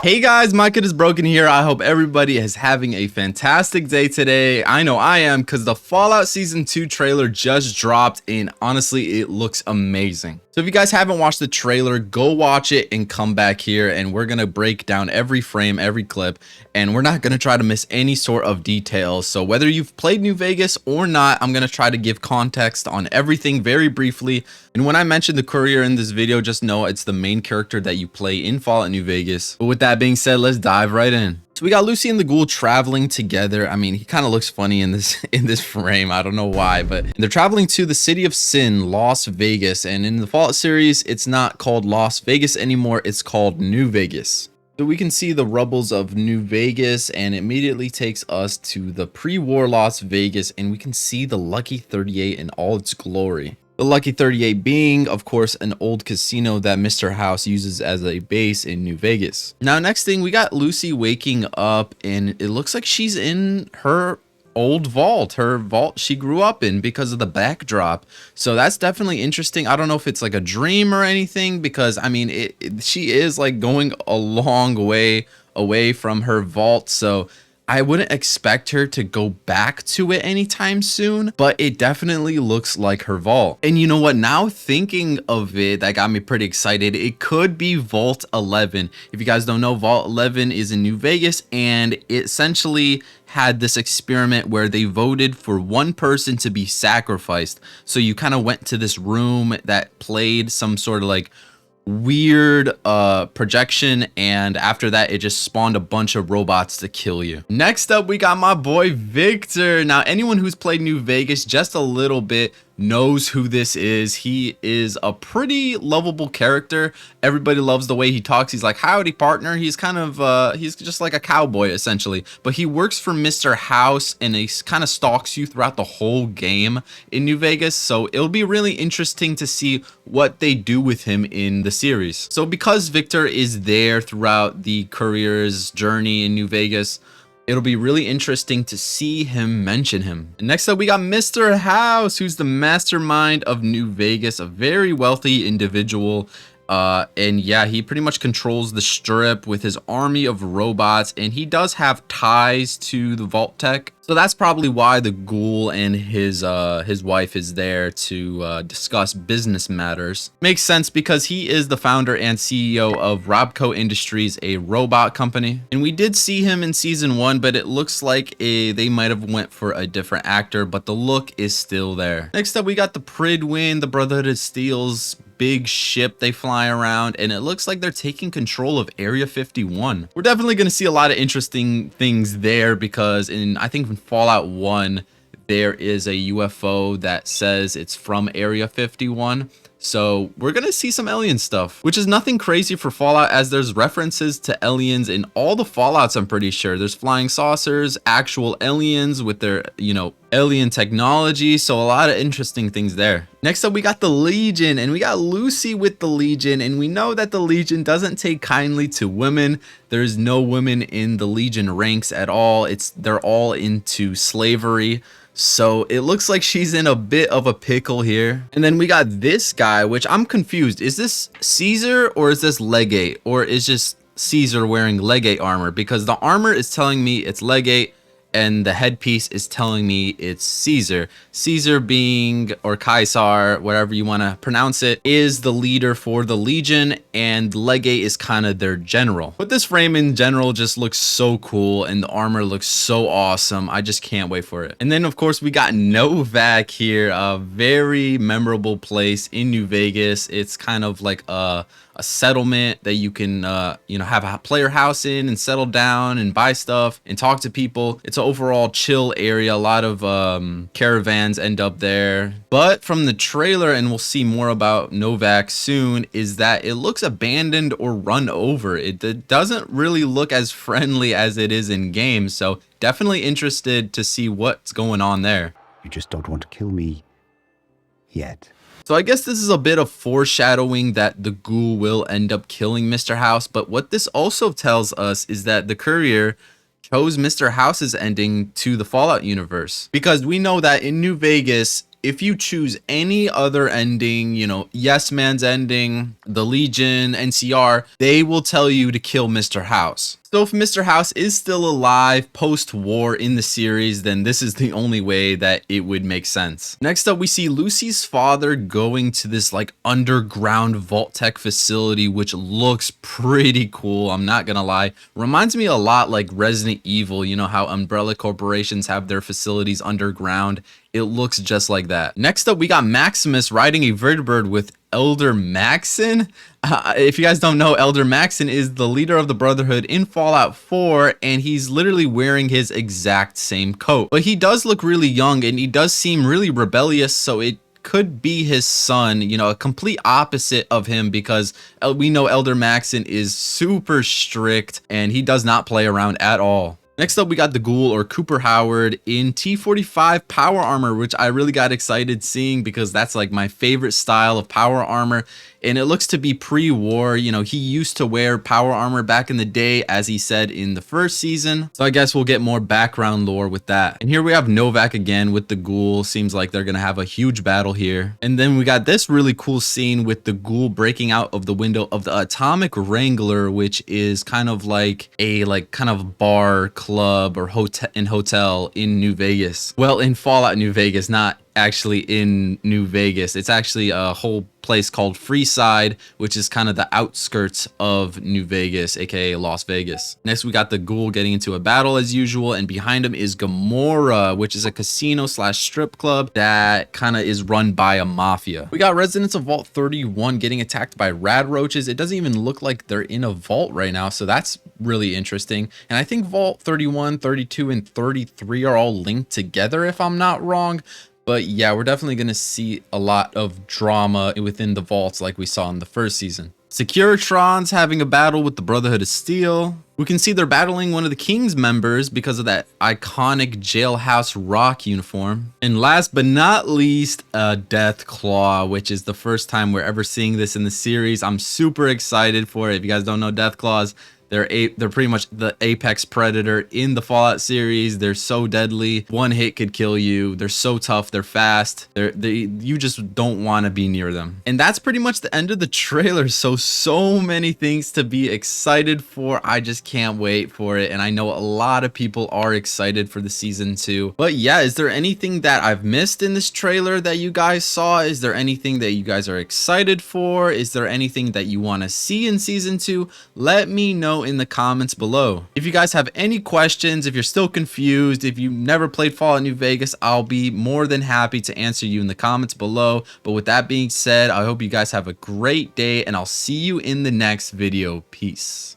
Hey guys, my kid is broken here. I hope everybody is having a fantastic day today. I know I am, because the Fallout Season 2 trailer just dropped and honestly it looks amazing. So if you guys haven't watched the trailer, go watch it and come back here and we're gonna break down every frame, every clip, and we're not gonna try to miss any sort of details. So whether you've played New Vegas or not, I'm gonna try to give context on everything very briefly. And when I mention the courier in this video, just know it's the main character that you play in Fallout New Vegas. But with that being said, let's dive right in. So we got Lucy and the Ghoul traveling together. I mean, he kind of looks funny in this frame. I don't know why, but they're traveling to the city of Sin, Las Vegas. And in the Fallout series, it's not called Las Vegas anymore. It's called New Vegas. So we can see the rubbles of New Vegas and it immediately takes us to the pre-war Las Vegas, and we can see the Lucky 38 in all its glory. The Lucky 38 being, of course, an old casino that Mr. House uses as a base in New Vegas. Now, next thing, we got Lucy waking up and it looks like she's in her old vault, her vault she grew up in because of the backdrop. So that's definitely interesting. I don't know if it's like a dream or anything, because I mean, she is like going a long way away from her vault. So I wouldn't expect her to go back to it anytime soon, but it definitely looks like her vault. And you know what? Now thinking of it, that got me pretty excited. It could be Vault 11. If you guys don't know, Vault 11 is in New Vegas, and it essentially had this experiment where they voted for one person to be sacrificed. So you kind of went to this room that played some sort of like weird projection, and after that it just spawned a bunch of robots to kill you. Next up, we got my boy Victor. Now anyone who's played New Vegas just a little bit knows who this is. He is a pretty lovable character. Everybody loves the way he talks. He's like, howdy partner. He's kind of he's just like a cowboy essentially, but he works for Mr. House and he kind of stalks you throughout the whole game in New Vegas. So it'll be really interesting to see what they do with him in the series. So because Victor is there throughout the courier's journey in New Vegas, it'll be really interesting to see him mention him. And next up, we got Mr. House, who's the mastermind of New Vegas, a very wealthy individual. And yeah, he pretty much controls the strip with his army of robots, and he does have ties to the Vault Tech. So that's probably why the Ghoul and his wife is there to discuss business matters. Makes sense because he is the founder and CEO of Robco Industries, a robot company. And we did see him in season 1, but it looks like they might have went for a different actor, but the look is still there. Next up, we got the Pridwin, the Brotherhood of Steel's big ship they fly around, and it looks like they're taking control of Area 51. We're definitely going to see a lot of interesting things there, because I think in Fallout 1 there is a UFO that says it's from Area 51. So we're gonna see some alien stuff, which is nothing crazy for Fallout, as there's references to aliens in all the Fallouts. I'm pretty sure there's flying saucers, actual aliens with their, alien technology. So a lot of interesting things there. Next up, we got the Legion, and we got Lucy with the Legion, and we know that the Legion doesn't take kindly to women. There's no women in the Legion ranks at all. They're all into slavery. So it looks like she's in a bit of a pickle here. And then we got this guy, which I'm confused. Is this Caesar or is this Legate? Or is just Caesar wearing Legate armor? Because the armor is telling me it's Legate and the headpiece is telling me it's Caesar. Caesar being, or Caesar, whatever you want to pronounce it, is the leader for the Legion, and Legate is kind of their general. But this frame in general just looks so cool, and the armor looks so awesome. I just can't wait for it. And then of course we got Novac here, a very memorable place in New Vegas. It's kind of like a settlement that you can have a player house in and settle down and buy stuff and talk to people. It's an overall chill area. A lot of caravans end up there. But from the trailer, and we'll see more about Novac soon, is that it looks abandoned or run over. It doesn't really look as friendly as it is in game. So definitely interested to see what's going on there. You just don't want to kill me yet. So I guess this is a bit of foreshadowing that the Ghoul will end up killing Mr. House, but what this also tells us is that the courier chose Mr. House's ending to the Fallout universe, because we know that in New Vegas, if you choose any other ending, you know, Yes Man's ending, the Legion, NCR, they will tell you to kill Mr. House. So if Mr. House is still alive post-war in the series, then this is the only way that it would make sense. Next up, we see Lucy's father going to this like underground Vault-Tec facility, which looks pretty cool. I'm not gonna lie. Reminds me a lot like Resident Evil. You know how Umbrella corporations have their facilities underground? It looks just like that. Next up, we got Maximus riding a vertibird with Elder Maxon. If you guys don't know, Elder Maxon is the leader of the Brotherhood in Fallout 4, and he's literally wearing his exact same coat. But he does look really young, and he does seem really rebellious, so it could be his son, you know, a complete opposite of him, because we know Elder Maxon is super strict, and he does not play around at all. Next up, we got the Ghoul, or Cooper Howard, in T45 power armor, which I really got excited seeing because that's like my favorite style of power armor. And it looks to be pre-war. You know, he used to wear power armor back in the day, as he said in the first season. So I guess we'll get more background lore with that. And here we have Novak again with the Ghoul. Seems like they're going to have a huge battle here. And then we got this really cool scene with the Ghoul breaking out of the window of the Atomic Wrangler, which is kind of like a kind of bar, club, or hotel in New Vegas. Well, in Fallout New Vegas, not actually in New Vegas. It's actually a whole place called Freeside, which is kind of the outskirts of New Vegas, aka Las Vegas. Next, we got the Ghoul getting into a battle as usual, and behind him is Gomorrah, which is a casino slash strip club that kind of is run by a mafia. We got residents of Vault 31 getting attacked by rad roaches. It doesn't even look like they're in a vault right now, so that's really interesting. And I think Vault 31, 32, and 33 are all linked together, if I'm not wrong. But yeah, we're definitely going to see a lot of drama within the vaults like we saw in the first season. Securitron's having a battle with the Brotherhood of Steel. We can see they're battling one of the King's members because of that iconic Jailhouse Rock uniform. And last but not least, Deathclaw, which is the first time we're ever seeing this in the series. I'm super excited for it. If you guys don't know Deathclaws, they're pretty much the apex predator in the Fallout series. They're so deadly. One hit could kill you. They're so tough. They're fast. You just don't want to be near them. And that's pretty much the end of the trailer. So many things to be excited for. I just can't wait for it. And I know a lot of people are excited for the season 2. But yeah, is there anything that I've missed in this trailer that you guys saw? Is there anything that you guys are excited for? Is there anything that you want to see in season 2? Let me know in the comments below. If you guys have any questions, if you're still confused, if you never played Fallout New Vegas, I'll be more than happy to answer you in the comments below. But with that being said, I hope you guys have a great day, and I'll see you in the next video. Peace.